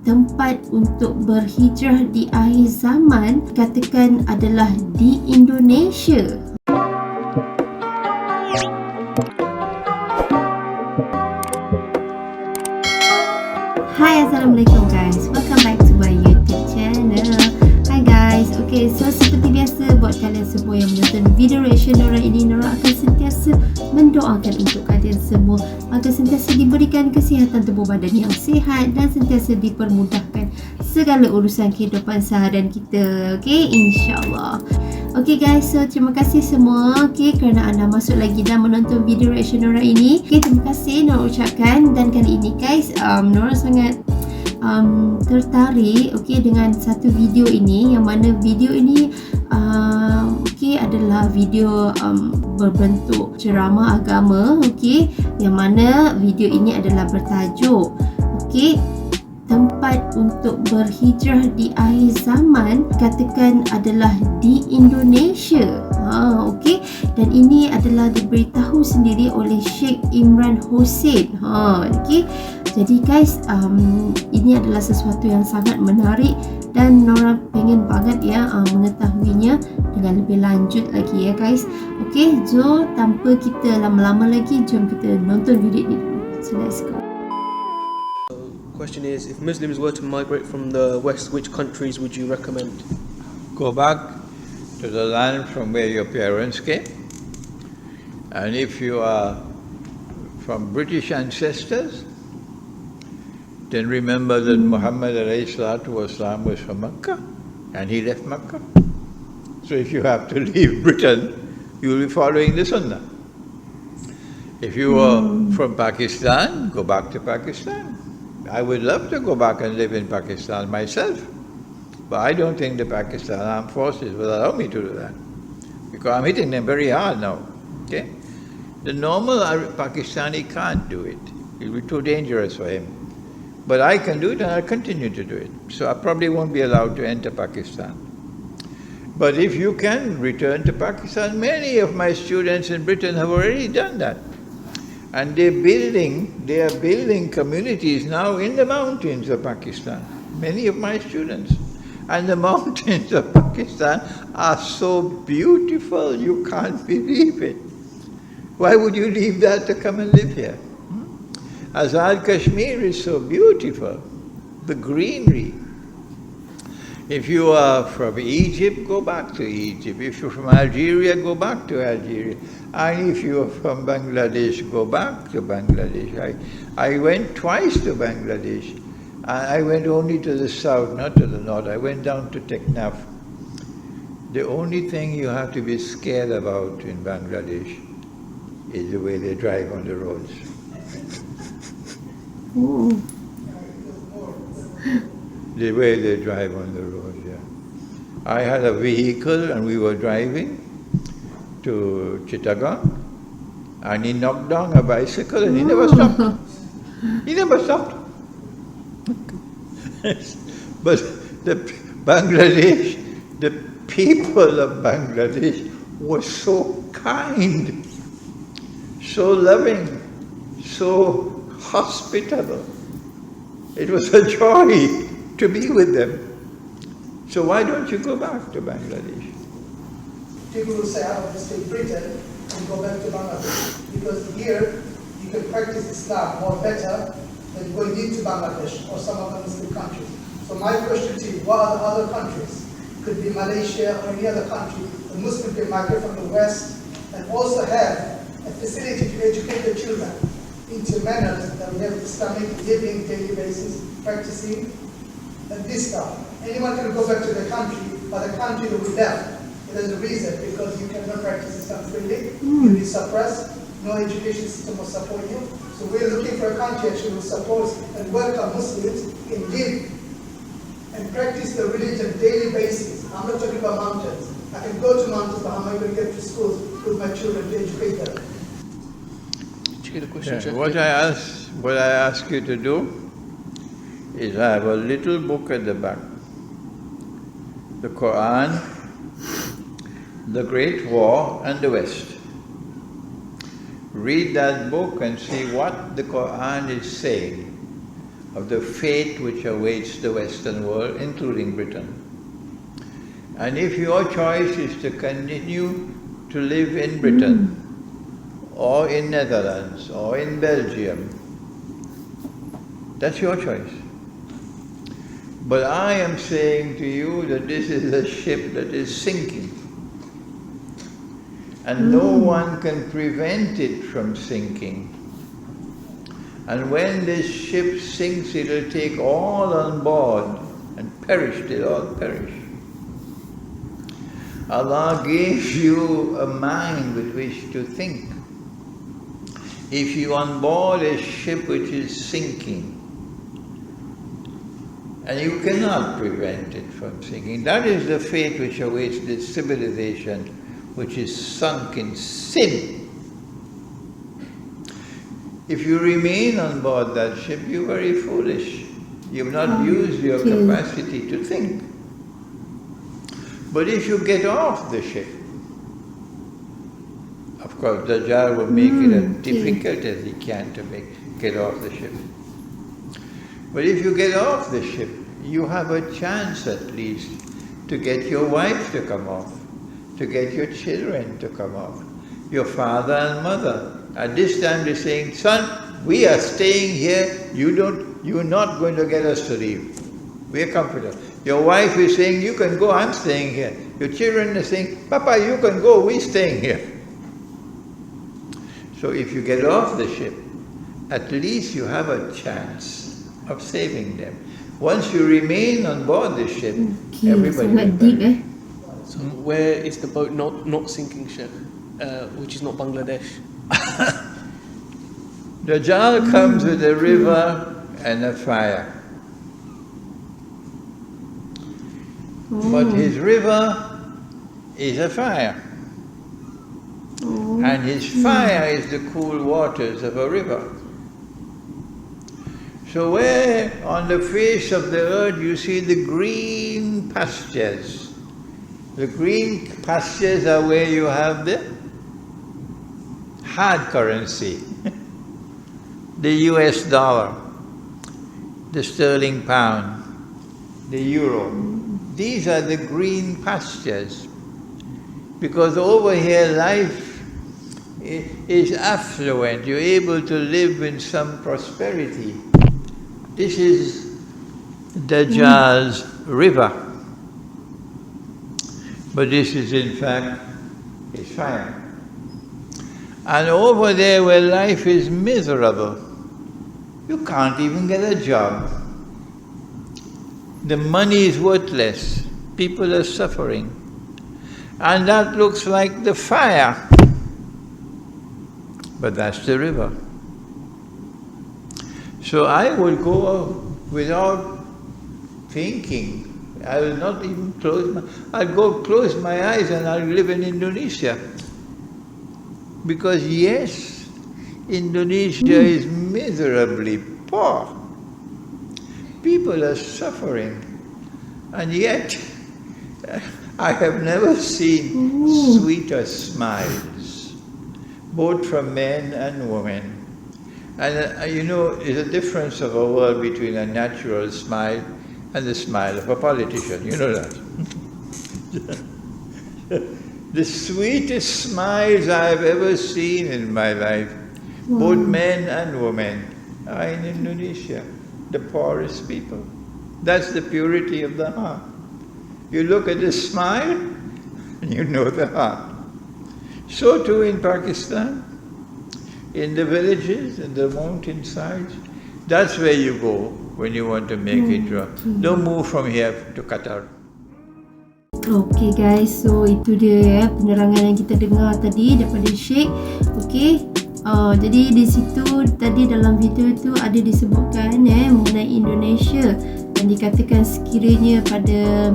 tempat untuk berhijrah di akhir zaman katakan adalah di Indonesia. Hai, Assalamualaikum guys, welcome back to my YouTube channel. Hi guys, okay, so seperti biasa buat kalian semua yang menonton video reaction Nora ini, Nora akan sentiasa mendoakan untuk kalian semua agar sentiasa diberikan kesihatan tubuh badan yang sihat dan sentiasa dipermudahkan segala urusan kehidupan seharian kita, okay, insyaAllah. Okay guys, so terima kasih semua, okay, kerana anda masuk lagi dan menonton video reaction Nora ini. Okay, terima kasih Nora ucapkan. Dan kali ini guys, Nora sangat tertarik okay, dengan satu video ini, yang mana video ini okay, adalah video berbentuk ceramah agama, okay, yang mana video ini adalah bertajuk okay, tempat untuk berhijrah di akhir zaman katakan adalah di Indonesia. Okay. Dan ini adalah diberitahu sendiri oleh Syekh Imran Hosein. Okay. Jadi guys, ini adalah sesuatu yang sangat menarik dan Nora pengen banget ya mengetahuinya dengan lebih lanjut lagi ya guys. Okay, so tanpa kita lama-lama lagi, jom kita nonton video ini dulu. So let's go. Question is, if Muslims were to migrate from the West, which countries would you recommend? Go back to the land from where your parents came. And if you are from British ancestors, then remember that Muhammad ﷺ was from Mecca and he left Mecca. So if you have to leave Britain, you will be following the Sunnah. If you are from Pakistan, go back to Pakistan. I would love to go back and live in Pakistan myself, but I don't think the Pakistan Armed Forces will allow me to do that, because I'm hitting them very hard now. Okay, the normal Pakistani can't do it; it will be too dangerous for him. But I can do it, and I'll continue to do it. So I probably won't be allowed to enter Pakistan. But if you can return to Pakistan, many of my students in Britain have already done that. And they are building communities now in the mountains of Pakistan, many of my students. And the mountains of Pakistan are so beautiful, you can't believe it. Why would you leave that to come and live here? Azad Kashmir is so beautiful, the greenery. If you are from Egypt, go back to Egypt. If you're from Algeria, go back to Algeria. And if you are from Bangladesh, go back to Bangladesh. I went twice to Bangladesh. I went only to the south, not to the north. I went down to Teknaf. The only thing you have to be scared about in Bangladesh is the way they drive on the roads. The way they drive on the road, yeah. I had a vehicle and we were driving to Chittagong, and he knocked down a bicycle and he never stopped. He never stopped. But the people of Bangladesh were so kind, so loving, so hospitable. It was a joy to be with them. So why don't you go back to Bangladesh? People will say, I want to stay in Britain and go back to Bangladesh, because here you can practice Islam more better than going into Bangladesh or some other Muslim countries. So my question to you, what are the other countries? Could be Malaysia or any other country. A Muslim can migrate from the West and also have a facility to educate their children into manners that we have Islamic living, daily basis, practicing, and this stuff. Anyone can go back to their country, but the country that we left, there's a reason, because you cannot practice Islam freely, you'll be suppressed, no education system will support you. So we're looking for a country actually will support and welcome Muslims can live and practice the religion daily basis. I'm not talking about mountains. I can go to mountains, but how am I going to get to schools with my children to educate them? What I ask you to do is I have a little book at the back. The Quran, the Great War and the West. Read that book and see what the Quran is saying of the fate which awaits the Western world, including Britain. And if your choice is to continue to live in Britain, or in Netherlands, or in Belgium, that's your choice. But I am saying to you that this is a ship that is sinking. And no one can prevent it from sinking. And when this ship sinks, it'll take all on board and perish, they'll all perish. Allah gave you a mind with which to think. If you on board a ship which is sinking, and you cannot prevent it from sinking, that is the fate which awaits this civilization which is sunk in sin. If you remain on board that ship, you're very foolish. You've not used your capacity to think. But if you get off the ship, of course, Dajjal will make it as difficult as he can to get off the ship. But if you get off the ship, you have a chance at least to get your wife to come off, to get your children to come off, your father and mother. At this time they're saying, son, we are staying here, you're not going to get us to leave. We're comfortable. Your wife is saying, you can go, I'm staying here. Your children are saying, Papa, you can go, we're staying here. So if you get off the ship, at least you have a chance of saving them. Once you remain on board the ship, everybody will perish. So where is the boat not sinking, Sheikh? Which is not Bangladesh? Dajjal comes with a river and a fire. But his river is a fire. And his fire is the cool waters of a river. So where on the face of the earth you see the green pastures, the green pastures are where you have the hard currency, the US dollar, the sterling pound, the euro. These are the green pastures. Because over here life is affluent, you're able to live in some prosperity. This is Dajjal's river. But this is in fact his fire. And over there where life is miserable, you can't even get a job. The money is worthless. People are suffering. And that looks like the fire. But that's the river. So I would go without thinking. I will not even I'll go close my eyes and I'll live in Indonesia. Because yes, Indonesia is miserably poor. People are suffering. And yet, I have never seen sweeter smiles, both from men and women. And you know, there's a difference of a world between a natural smile and the smile of a politician. You know that. The sweetest smiles I've ever seen in my life, both men and women, are in Indonesia, the poorest people. That's the purity of the heart. You look at the smile, and you know the heart. So too in Pakistan, in the villages, in the mountainsides, that's where you go when you want to make Hijrah. Don't move from here to Qatar. Okay guys, so itu dia penerangan yang kita dengar tadi daripada Syekh. Okay, jadi di situ tadi dalam video tu ada disebutkan mengenai Indonesia dan dikatakan sekiranya pada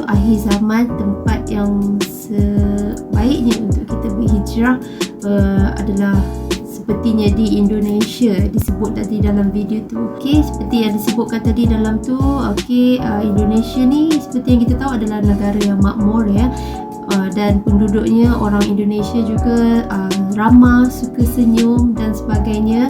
akhir zaman, tempat yang sebaiknya untuk kita berhijrah adalah sepertinya di Indonesia, disebut tadi dalam video tu. Okey, seperti yang disebutkan tadi dalam tu, okey, Indonesia ni seperti yang kita tahu adalah negara yang makmur ya. Dan penduduknya orang Indonesia juga ramah, suka senyum dan sebagainya.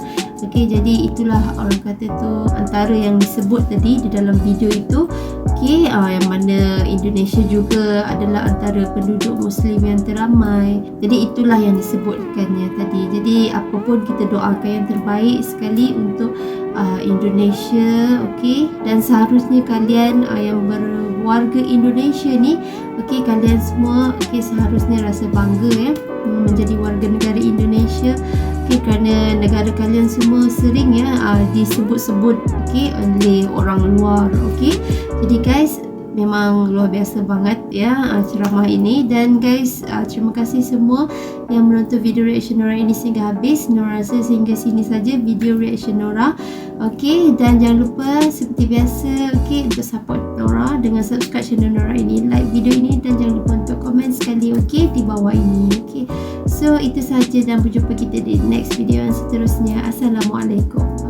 Okey, jadi itulah orang kata tu antara yang disebut tadi di dalam video itu. Okey, yang mana Indonesia juga adalah antara penduduk Muslim yang teramai. Jadi itulah yang disebutkannya tadi. Jadi apapun kita doakan yang terbaik sekali untuk Indonesia, okey. Dan seharusnya kalian yang berwarga Indonesia ni, okey, kalian semua okey seharusnya rasa bangga ya menjadi warga negara Indonesia. Okey, kerana negara kalian semua sering ya disebut-sebut okey oleh orang luar, okey. Jadi guys, memang luar biasa banget ya ceramah ini. Dan guys, terima kasih semua yang menonton video reaction Nora ini sehingga habis. Nora rasa sehingga sini saja video reaction Nora. Okey, dan jangan lupa seperti biasa okey untuk support Nora dengan subscribe channel Nora ini, like video ini, dan jangan lupa untuk komen sekali okey di bawah ini. Okey. So itu sahaja dan berjumpa kita di next video yang seterusnya. Assalamualaikum.